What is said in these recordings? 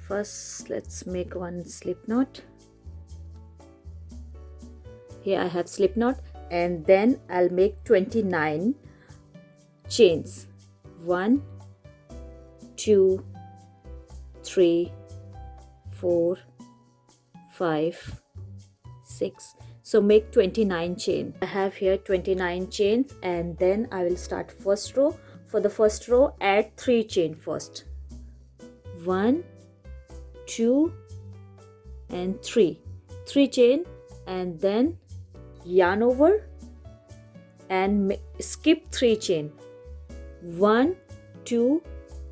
First let's make one slip knot. Here I have slip knot, and then I'll make 29 chains. 1 2 3 4 5 6. So make 29 chain. I have here 29 chains, and then I will start first row. For the first row, add 3 chain first. 1 2 and 3 chain, and then yarn over and skip 3 chain. 1 2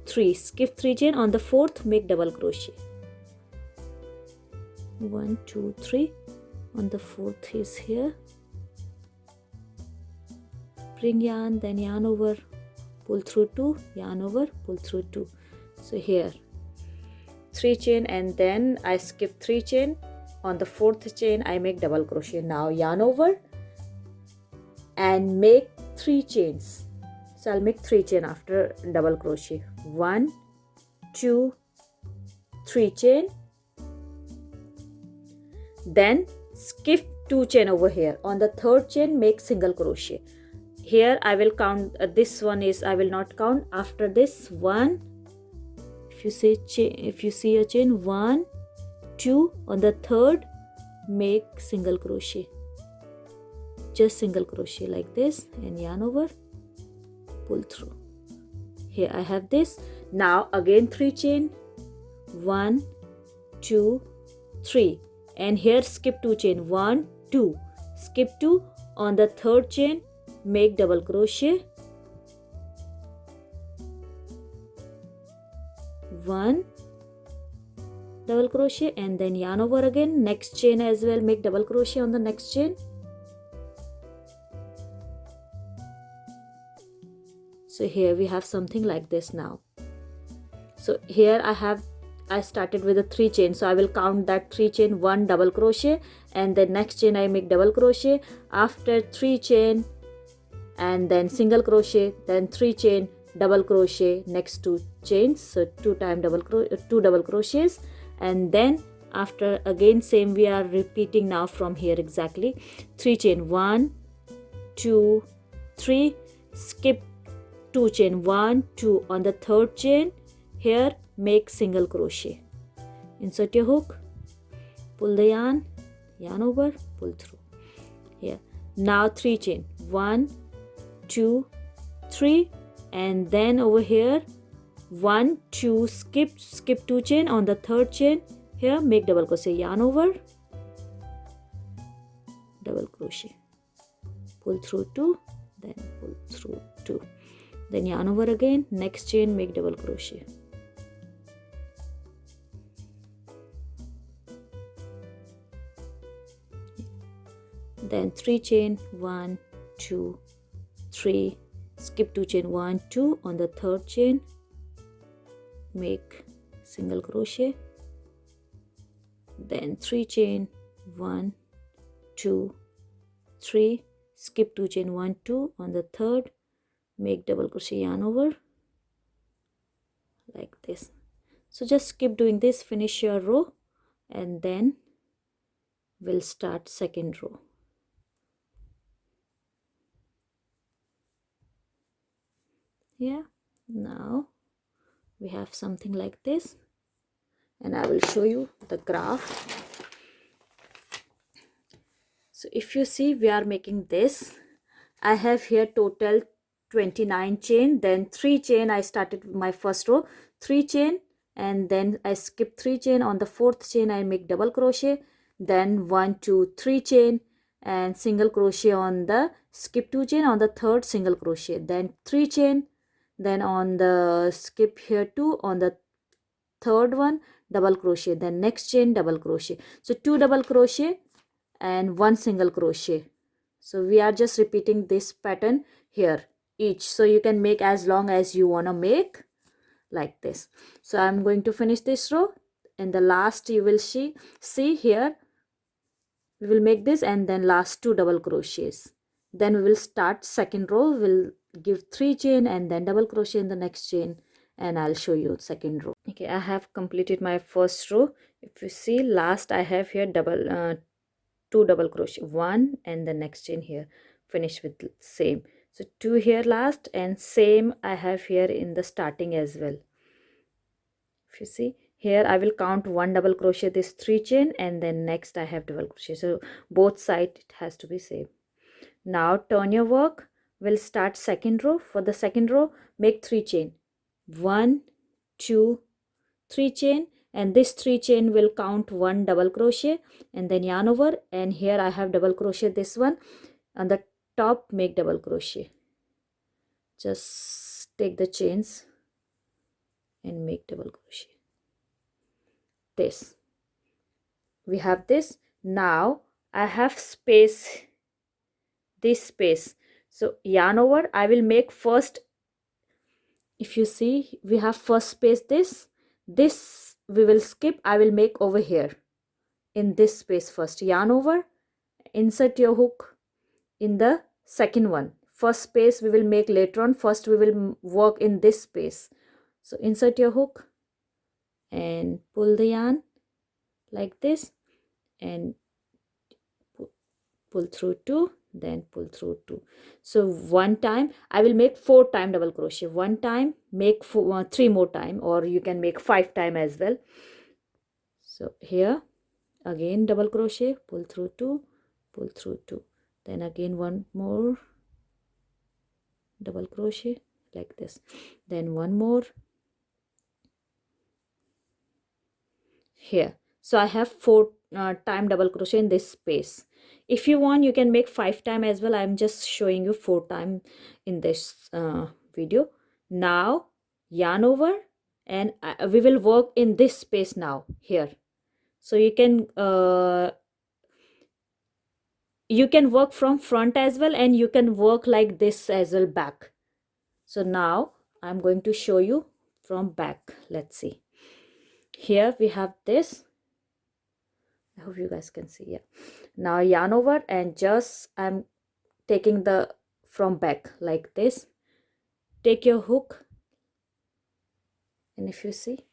3, skip 3 chain. On the fourth, make double crochet. 1 2 3. On the fourth is here. Bring yarn, then yarn over, pull through 2, yarn over, pull through 2. So here 3 chain, and then I skip 3 chain. On the fourth chain I make double crochet. Now yarn over and make 3 chains. So I'll make 3 chain after double crochet. 1 2 3 chain, then skip 2 chain over here. On the third chain, make single crochet. Here I will count, this one is, I will not count. After this, 1, if you see a chain, 1 2. On the third, make single crochet, just single crochet like this, and yarn over, pull through. Here I have this. Now again 3 chain, 1 2 3, and here skip 2 chain, 1 2, skip 2. On the third chain, make double crochet, 1 double crochet, and then yarn over again. Next chain as well, make double crochet on the next chain. So here we have something like this now. So here I started with a 3 chain, so I will count that 3 chain, 1 double crochet, and then next chain I make double crochet. After 3 chain, and then single crochet, then 3 chain, double crochet, next 2 chains, so 2 double crochets, and then after again same we are repeating now from here exactly. 3 chain, 1 2 3, skip 2 chain, 1 2. On the third chain, here make single crochet, insert your hook, pull the yarn, yarn over, pull through. Here now 3 chain, 1 2 3, and then over here 1 2, skip 2 chain. On the third chain, here make double crochet, yarn over, double crochet, pull through 2, then pull through 2, then yarn over again. Next chain, make double crochet, then 3 chain, 1 2 3, skip 2 chain, 1 2. On the third chain, make single crochet, then 3 chain, 1 2 3, skip 2 chain, 1 2. On the third, make double crochet, yarn over, like this. So just keep doing this, finish your row, and then we'll start second row. Yeah, now we have something like this, and I will show you the graph. So if you see, we are making this. I have here total 29 chain, then 3 chain. I started with my first row, 3 chain, and then I skip 3 chain. On the fourth chain I make double crochet, then 1 2 3 chain, and single crochet on the skip 2 chain. On the third, single crochet, then 3 chain, then on the skip here 2, on the third one double crochet, then next chain double crochet. So 2 double crochet and 1 single crochet. So we are just repeating this pattern here each, so you can make as long as you want to make, like this. So I'm going to finish this row. In the last, you will see here we will make this, and then last 2 double crochets. Then we will start second row. We'll give 3 chain and then double crochet in the next chain, and I'll show you second row. Okay, I have completed my first row. If you see, last I have here two double crochet, one and the next chain here, finish with same. So two here last, and same I have here in the starting as well. If you see here, I will count one double crochet this three chain, and then next I have double crochet. So both sides it has to be same. Now turn your work. We'll start second row. For the second row, make three chain, one, two, three chain, and this three chain will count one double crochet, and then yarn over, and here I have double crochet this one on the top, make double crochet. Just take the chains and make double crochet. This we have this. Now I have space, this space, so yarn over. I will make first, if you see, we have first space, this we will skip. I will make over here in this space first. Yarn over, insert your hook in the second one. First space we will make later on. First we will work in this space. So insert your hook and pull the yarn like this, and pull through two, then pull through two. So one time I will make 4 time double crochet. One time make 3 more time, or you can make 5 time as well. So here again double crochet, pull through two, pull through two, then again one more double crochet like this, then one more here. So I have 4 time double crochet in this space. If you want, you can make 5 time as well. I'm just showing you 4 time in this video. Now yarn over, and we will work in this space now here. So you can work from front as well, and you can work like this as well back. So now I'm going to show you from back. Let's see. Here we have this. I hope you guys can see. Yeah. Now yarn over, and just I'm taking the from back like this. Take your hook, and if you see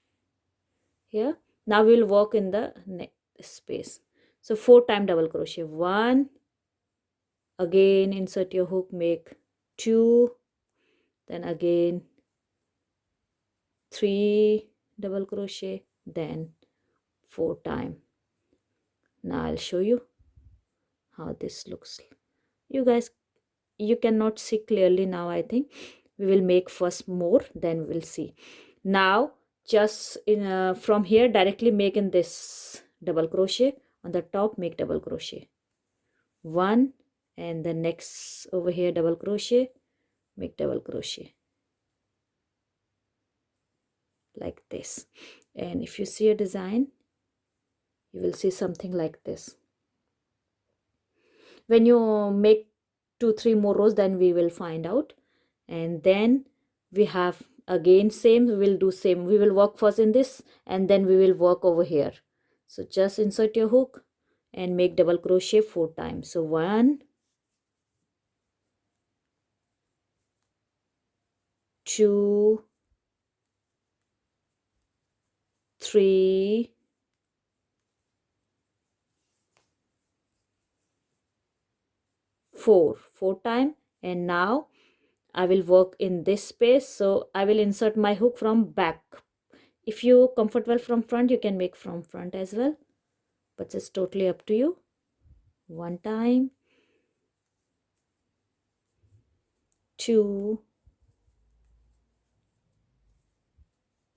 here, now we'll work in the space. So 4 time double crochet, 1, again insert your hook, make 2, then again 3 double crochet, then 4 time. Now I'll show you how this looks. You guys, you cannot see clearly now. I think we will make first more, then we'll see. Now just in from here directly make in this double crochet on the top, make double crochet 1, and the next over here double crochet, make double crochet like this. And if you see a design, you will see something like this. When you make 2-3 more rows, then we will find out. And then we have again same, we will do same. We will work first in this, and then we will work over here. So just insert your hook and make double crochet 4 times. So 1, 2, 3, 4 time. And now I will work in this space. So I will insert my hook from back. If you comfortable from front, you can make from front as well, but it's totally up to you. 1 time, 2,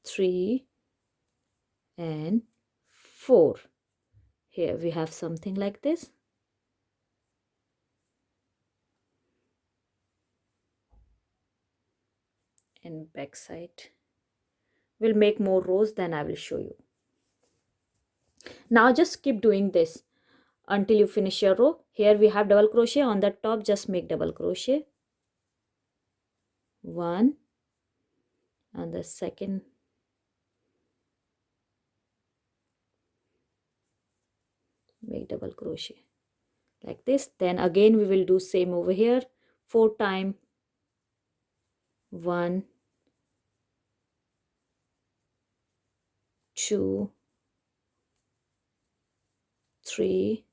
3, and 4. Here we have something like this. And back side. We'll make more rows, then I will show you. Now just keep doing this until you finish your row. Here we have double crochet on the top, just make double crochet 1, and the second make double crochet like this. Then again we will do same over here, 4 time, 1, 2, 3,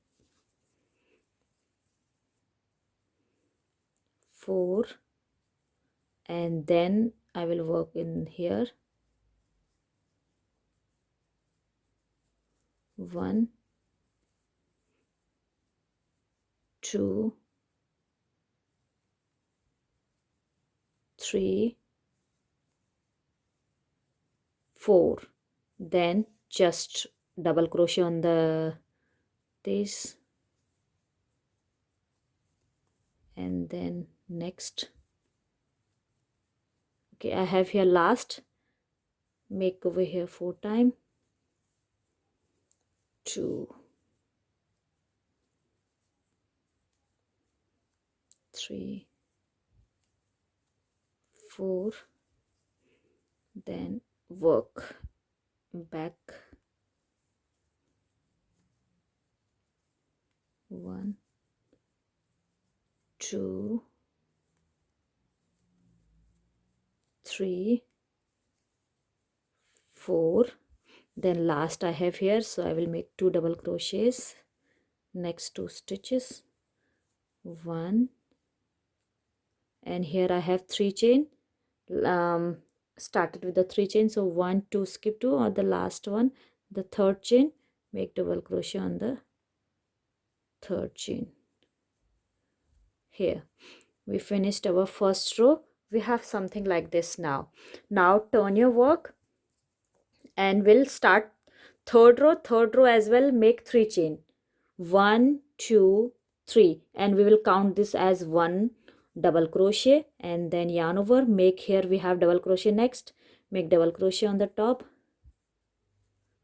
4, and then I will work in here 1, 2, 3, 4, then just double crochet on the this, and then next. Okay, I have here last, make over here 4 times, 2, 3, 4, then work back 1, 2, 3, 4, then last I have here, so I will make 2 double crochets next 2 stitches, 1, and here I have 3 chain, started with the 3 chain, so 1, 2, skip 2, or the last one, the 3rd chain, make double crochet on the 3rd chain. Here we finished our first row. We have something like this now. Now turn your work and we'll start 3rd row as well. Make 3 chain, 1, 2, 3, and we will count this as 1 double crochet, and then yarn over, make here we have double crochet, next make double crochet on the top,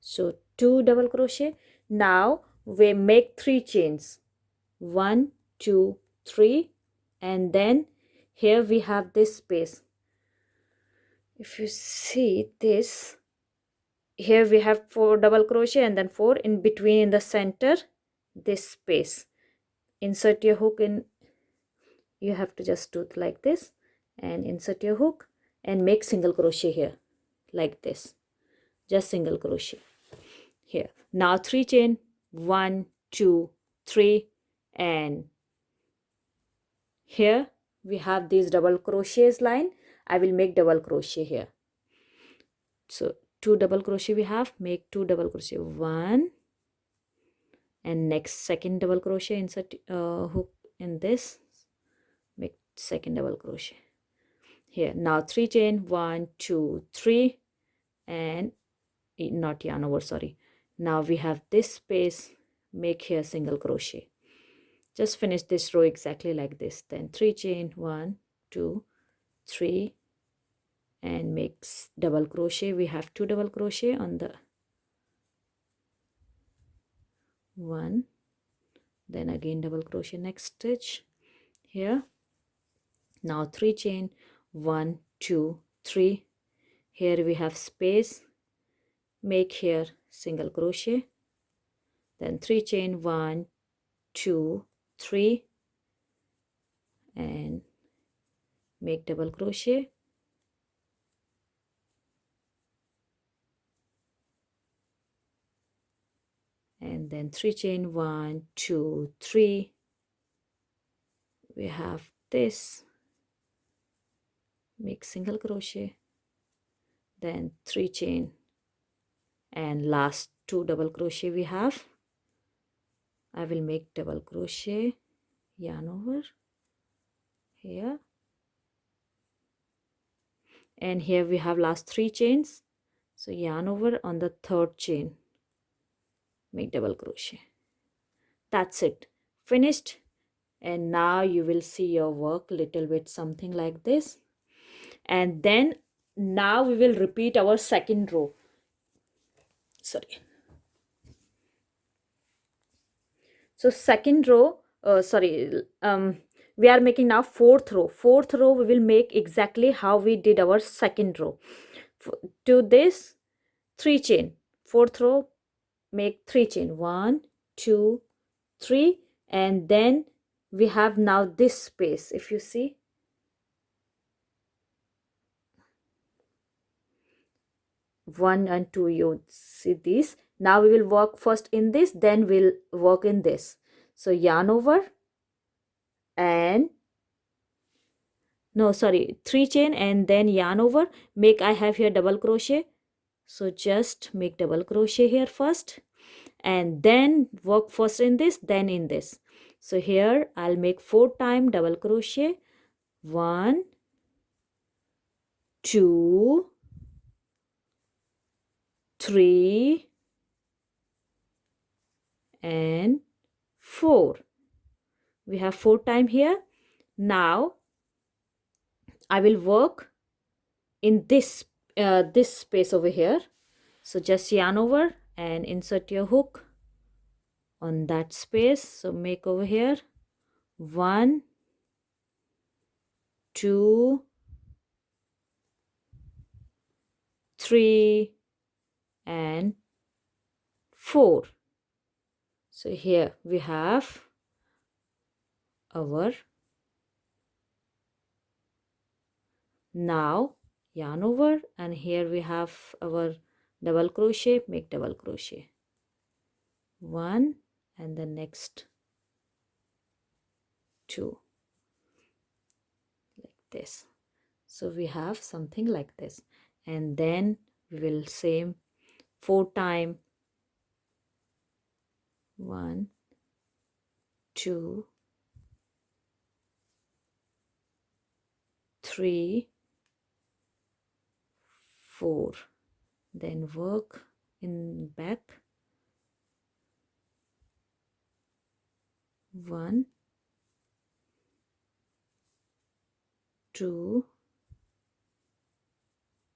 so 2 double crochet. Now we make 3 chains, 1, 2, 3, and then here we have this space. If you see this, here we have 4 double crochet and then 4 in between, in the center, this space. Insert your hook in, you have to just do it like this, and insert your hook and make single crochet here like this, just single crochet here. Now 3 chain, 1, 2, 3, and here we have these double crochets line. I will make double crochet here, so 2 double crochet we have, make 2 double crochet, 1, and next second double crochet, insert hook in this, make second double crochet here. Now 3 chain, 1, 2, 3, and not yarn over, sorry. Now we have this space, make here single crochet, just finish this row exactly like this, then 3 chain, 1, 2, 3, and makes double crochet. We have 2 double crochet on the 1, then again double crochet next stitch here. Now 3 chain, 1, 2, 3, here we have space, make here single crochet, then 3 chain, 1, 2, 3, and make double crochet, and then 3 chain, 1, 2, 3, we have this, make single crochet, then 3 chain, and last 2 double crochet we have. I will make double crochet, yarn over here, and here we have last 3 chains, so yarn over on the 3rd chain, make double crochet. That's it, finished. And now you will see your work little bit something like this, and then now we will repeat our second row. Sorry, so second row, we are making now 4th row. 4th row we will make exactly how we did our second row. To this 3 chain, 4th row make 3 chain, 1, 2, 3, and then we have now this space. If you see, 1 and 2, you see this. Now we will work first in this, then we'll work in this. So yarn over and no, sorry, 3 chain and then yarn over, make, I have here double crochet, so just make double crochet here first and then work first in this, then in this. So here I'll make 4 times double crochet, 1, 2, 3 and 4. We have 4 times here. Now I will work in this this space over here. So just yarn over and insert your hook on that space. So make over here 1, 2, 3 and 4. So here we have our, now yarn over and here we have our double crochet, make double crochet 1 and the next 2 like this. So we have something like this, and then we will same 4 times, 1, 2, 3, 4, then work in back 1, 2,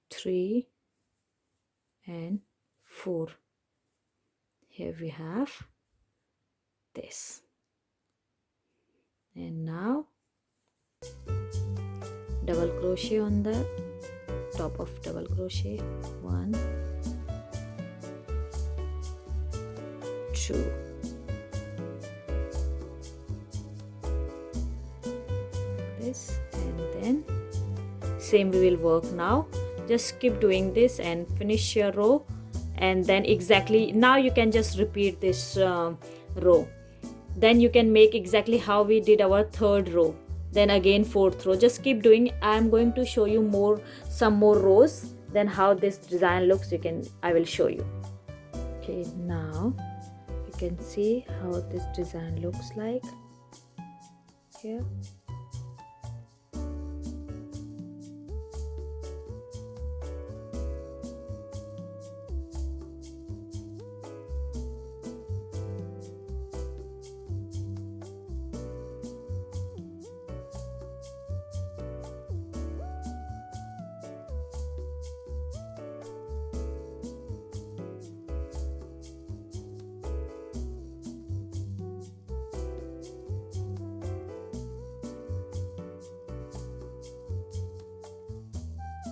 3 and 4. Here we have this, and now double crochet on the top of double crochet, 1, 2, this, and then same we will work now. Just keep doing this and finish your row, and then exactly now you can just repeat this row. Then you can make exactly how we did our 3rd row, then again 4th row. Just keep doing. I am going to show you some more rows, then how this design looks, I will show you. Okay, now you can see how this design looks like here.